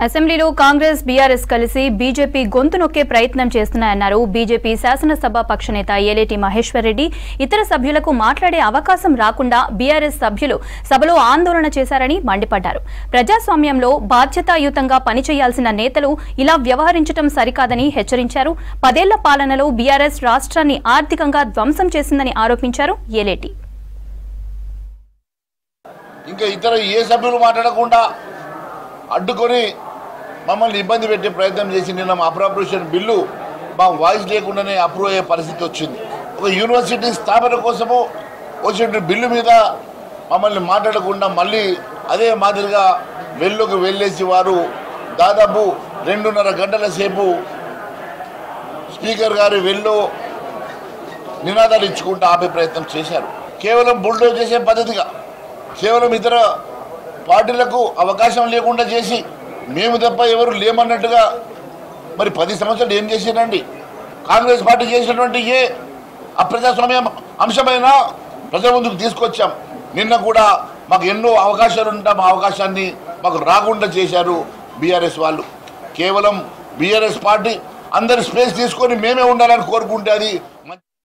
అసెంబ్లీలో కాంగ్రెస్ బీఆర్ఎస్ కలిసి బీజేపీ గొంతు నొక్కే ప్రయత్నం చేస్తున్నాయన్నారు బీజేపీ శాసనసభ పక్షనేత ఏలేటి మహేశ్వర్ రెడ్డి. ఇతర సభ్యులకు మాట్లాడే అవకాశం రాకుండా బీఆర్ఎస్ సభ్యులు సభలో ఆందోళన చేశారని మండిపడ్డారు. ప్రజాస్వామ్యంలో బాధ్యతాయుతంగా పనిచేయాల్సిన నేతలు ఇలా వ్యవహరించడం సరికాదని హెచ్చరించారు. 10 ఏళ్ల పాలనలో బీఆర్ఎస్ రాష్ట్రాన్ని ఆర్థికంగా ధ్వంసం చేసిందని ఆరోపించారు ఏలేటి. ఇంకా ఇతర ఏ సభ్యులు మాట్లాడకుండా అడ్డుకొని మమ్మల్ని ఇబ్బంది పెట్టే ప్రయత్నం చేసి నిన్న అప్రాప్రియేషన్ బిల్లు మా వాయిస్ లేకుండానే అప్రూవ్ అయ్యే పరిస్థితి వచ్చింది. ఒక యూనివర్సిటీ స్థాపన కోసము వచ్చిన బిల్లు మీద మమ్మల్ని మాట్లాడకుండా మళ్ళీ అదే మాదిరిగా వెల్లోకి వెళ్ళేసి వారు దాదాపు 2.5 గంటల సేపు స్పీకర్ గారి వెల్లో నినాదాలు ఇచ్చుకుంటూ ఆపే ప్రయత్నం చేశారు. కేవలం బుల్డోజ్ చేసే పద్ధతిగా కేవలం ఇతర పార్టీలకు అవకాశం లేకుండా చేసి మేము తప్ప ఎవరు లేమన్నట్టుగా మరి 10 సంవత్సరాలు ఏం చేసినండి? కాంగ్రెస్ పార్టీ చేసినటువంటి ఏ అప్రజాస్వామ్య అంశమైనా ప్రజల ముందుకు తీసుకొచ్చాం. నిన్న కూడా మాకు ఎన్నో అవకాశాలు ఉంటా మా అవకాశాన్ని మాకు రాకుండా చేశారు బీఆర్ఎస్ వాళ్ళు. కేవలం బీఆర్ఎస్ పార్టీ అందరి స్పేస్ తీసుకొని మేమే ఉండాలని కోరుకుంటే అది